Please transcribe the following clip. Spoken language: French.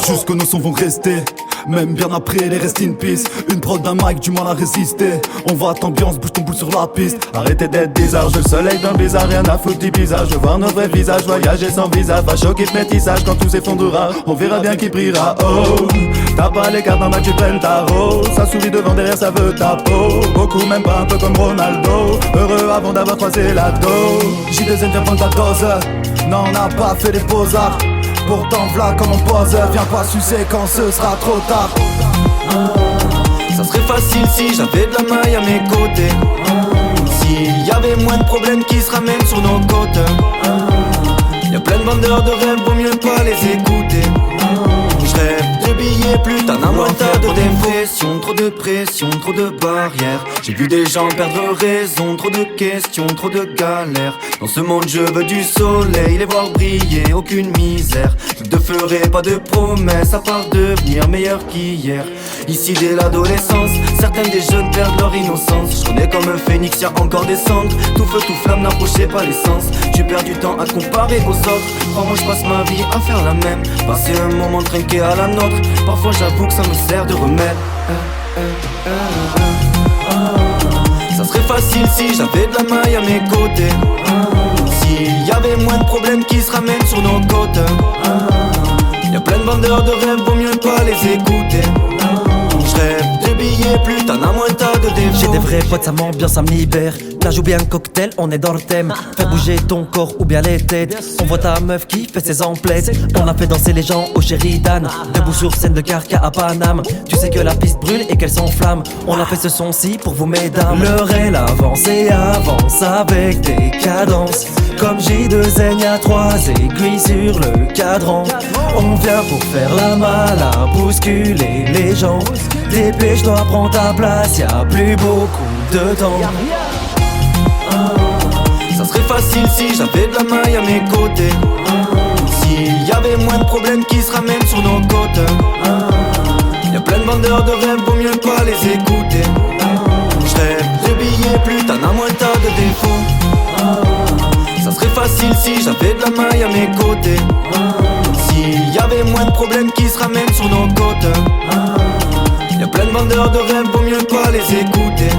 juste que nos sons vont rester. Même bien après les rest in peace. Une prod d'un mic, du mal à résister. On va t'ambiance, bouge ton boule sur la piste. Arrêtez d'être bizarre, je le soleil d'un bizarre. Rien à foutre du bizarre, je veux voir nos vrais visages. Voyager sans visa, va choquer ce métissage. Quand tout s'effondrera, on verra bien qui priera. Oh, t'as pas les cartes, normal tu prennes ta rose. Ça sourit devant, derrière ça veut ta peau. Beaucoup même pas, un peu comme Ronaldo. Heureux avant d'avoir croisé la dos. J2N vient prendre ta dose. Non, on n'a pas fait les beaux-arts. Pourtant v'là comme on pose. Viens pas sucer quand ce sera trop tard. Ça serait facile si j'avais de la maille à mes côtés. S'il y avait moins de problèmes qui se ramènent sur nos côtes. Y'a plein de vendeurs de rêves, vaut mieux pas les écouter. J'rêve de billets, plus t'en as moins t'as de dépression. Trop de pression, trop de barrières. J'ai vu des gens perdre raison. Trop de questions, trop de galères. Dans ce monde je veux du soleil, les voir briller, aucune misère. Je ne te ferai pas de promesses à part devenir meilleur qu'hier. Ici dès l'adolescence, certaines des jeunes perdent leur innocence. Je connais comme un phénix, y'a encore des cendres. Tout feu, tout flamme, n'approchez pas l'essence. Tu perds du temps à te comparer aux autres. Crois-moi je passe ma vie à faire la même. Passer un moment trinqué à la nôtre. Parfois j'avoue que ça me sert de remède. Ça serait facile si j'avais de la maille à mes côtés. S'il y avait moins de problèmes qui se ramènent sur nos côtes. Y'a plein de vendeurs de rêves, vaut mieux pas les écouter. J'rêve de billets, plus t'en as moins t'as de défauts. J'ai des vrais potes, ça m'ambiance, ça me libère. Plage ou bien cocktail, on est dans le thème. Faire bouger ton corps ou bien les têtes. On voit ta meuf qui fait ses emplettes. On a fait danser les gens au Sheridan. Debout sur scène de Carca à Paname. Tu sais que la piste brûle et qu'elle s'enflamme. On a fait ce son-ci pour vous mesdames. L'heure elle avance et avance avec des cadences. Comme J2N, y'a 3 aiguilles sur le cadran. On vient pour faire la malle, à bousculer les gens. Dépêche-toi, prends ta place, y'a plus beaucoup de temps. Ça serait facile si j'avais de la maille à mes côtés. S'il y avait moins de problèmes qui se ramènent sur nos côtes. Y'a plein de vendeurs de rêves, vaut mieux pas les écouter. J'rêve de billets, plus t'en as moins t'as de défauts. Ça serait facile si j'avais de la maille à mes côtés. S'il y avait moins de problèmes qui se ramènent sur nos côtes. Y'a plein de vendeurs de rêves, vaut mieux pas les écouter.